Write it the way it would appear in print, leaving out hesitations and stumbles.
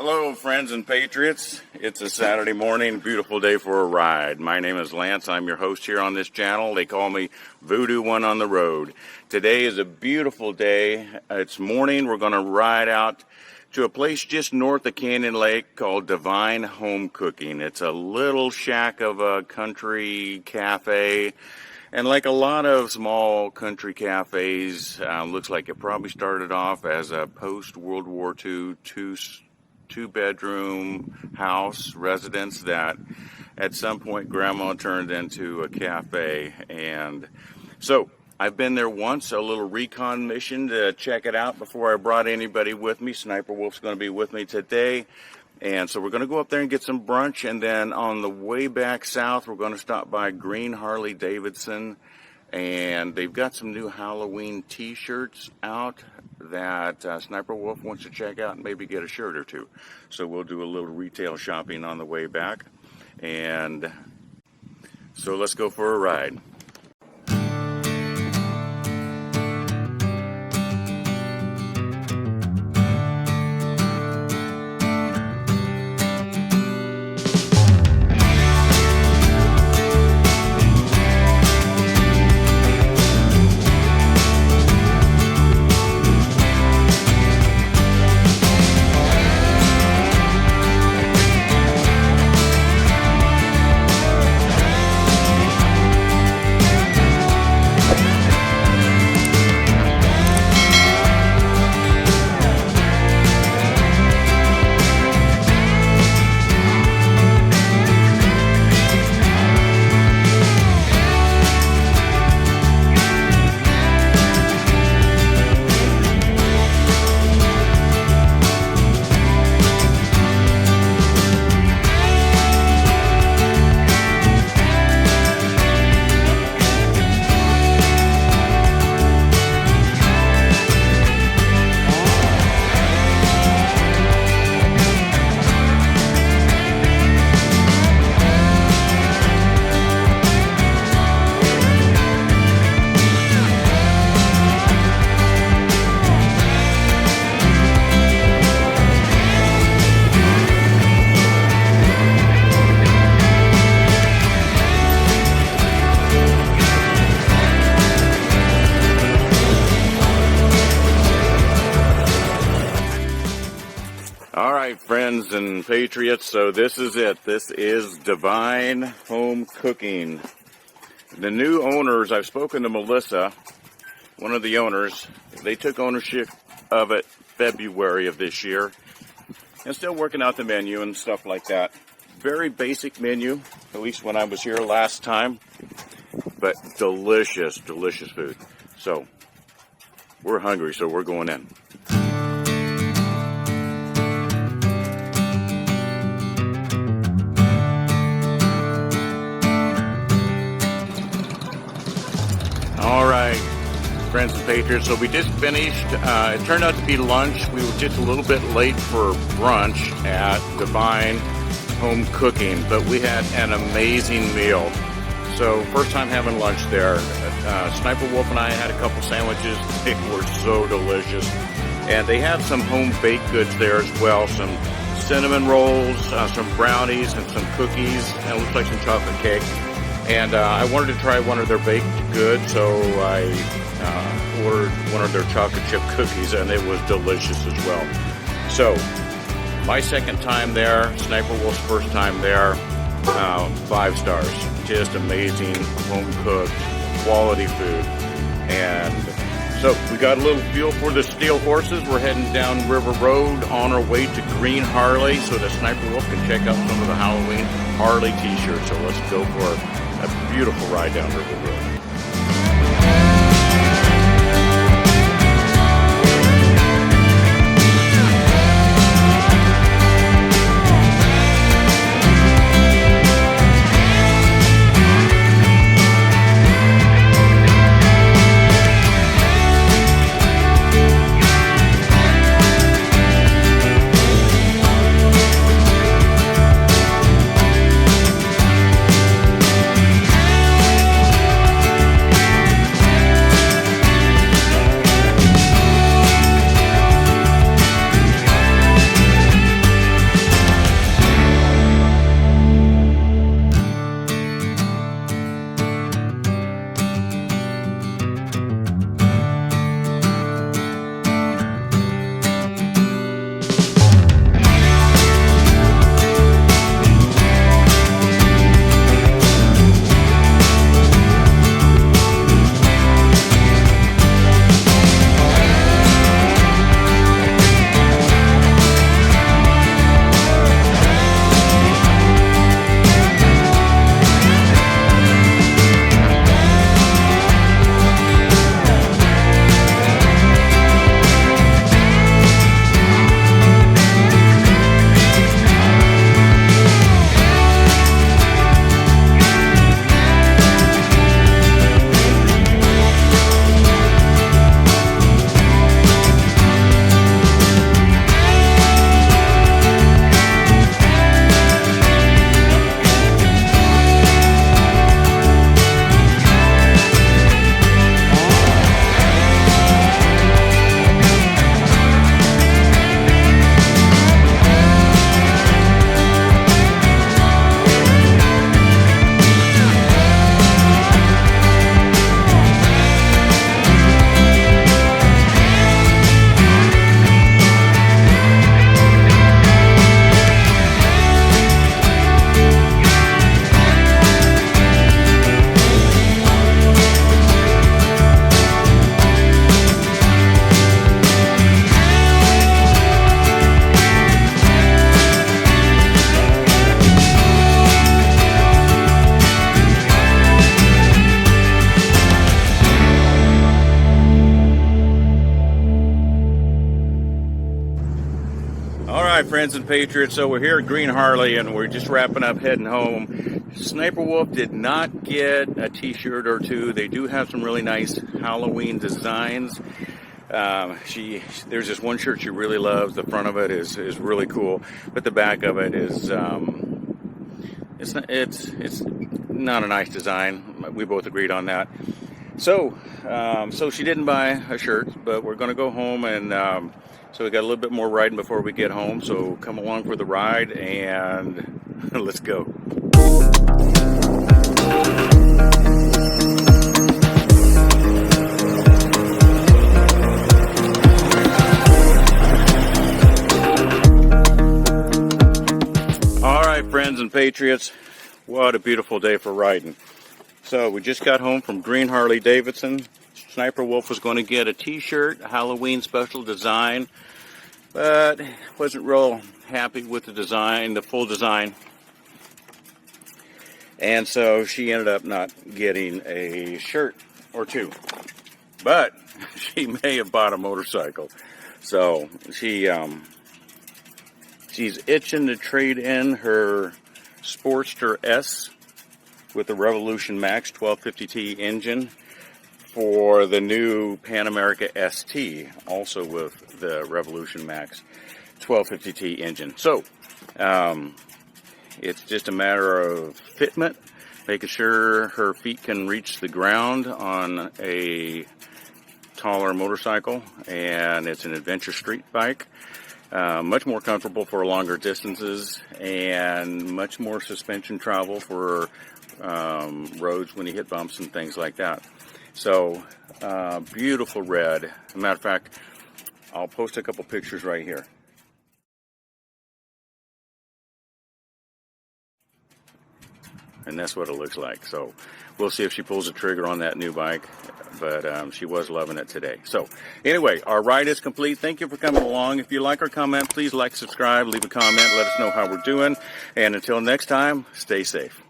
Hello, friends and patriots. It's a Saturday morning, beautiful day for a ride. My name is Lance. I'm your host here on this channel. They call me Voodoo One on the Road. Today is a beautiful day. It's morning. We're going to ride out to a place just north of Canyon Lake called Divine Home Cooking. It's a little shack of a country cafe. And like a lot of small country cafes, looks like it probably started off as a post-World War II two-bedroom house residence that at some point grandma turned into a cafe. And so I've been there once, a little recon mission to check it out before I brought anybody with me. Sniper Wolf's going to be with me today. And so we're going to go up there and get some brunch, and then on the way back south, we're going to stop by Green Harley Davidson, and they've got some new Halloween t-shirts out that Sniper Wolf wants to check out and maybe get a shirt or two. So we'll do a little retail shopping on the way back, and so let's go for a ride. Friends and patriots, so this is it. This is Divine Home Cooking. The new owners, I've spoken to Melissa, one of the owners. They took ownership of it February of this year, and still working out the menu and stuff like that. Very basic menu, at least when I was here last time, but delicious, delicious food. So we're hungry, so we're going in. All right, friends and patriots, so we just finished, it turned out to be lunch. We were just a little bit late for brunch at Divine Home Cooking, but we had an amazing meal. So first time having lunch there. Sniper Wolf and I had a couple sandwiches. They were so delicious. And they have some home baked goods there as well, some cinnamon rolls, some brownies, and some cookies, and it looks like some chocolate cake. And I wanted to try one of their baked goods, so I ordered one of their chocolate chip cookies, and it was delicious as well. So, my second time there, Sniper Wolf's first time there, 5 stars. Just amazing, home-cooked, quality food. And so, we got a little fuel for the steel horses. We're heading down River Road on our way to Green Harley so that Sniper Wolf can check out some of the Halloween Harley t-shirts. So let's go for a beautiful ride down River Road. All right, friends and patriots, so we're here at Green Harley and we're just wrapping up, heading home. Sniper Wolf did not get a t-shirt or two. They do have some really nice Halloween designs. There's this one shirt she really loves. The front of it is really cool, but the back of it is it's not a nice design. We both agreed on that. So she didn't buy a shirt, but we're going to go home, and so we got a little bit more riding before we get home. So come along for the ride, and let's go. All right, friends and patriots, what a beautiful day for riding. So we just got home from Green Harley Davidson. Sniper Wolf was going to get a t-shirt, a Halloween special design, but wasn't real happy with the design, the full design. And so she ended up not getting a shirt or two. But she may have bought a motorcycle. So she's itching to trade in her Sportster S with the Revolution Max 1250T engine for the new Pan America ST, also with the Revolution Max 1250T engine. So it's just a matter of fitment, making sure her feet can reach the ground on a taller motorcycle, and it's an adventure street bike. Much more comfortable for longer distances, and much more suspension travel for roads when you hit bumps and things like that. So, beautiful red. As a matter of fact, I'll post a couple pictures right here. And that's what it looks like. So, we'll see if she pulls the trigger on that new bike. But she was loving it today. So, anyway, our ride is complete. Thank you for coming along. If you like our comment, please like, subscribe, leave a comment, let us know how we're doing. And until next time, stay safe.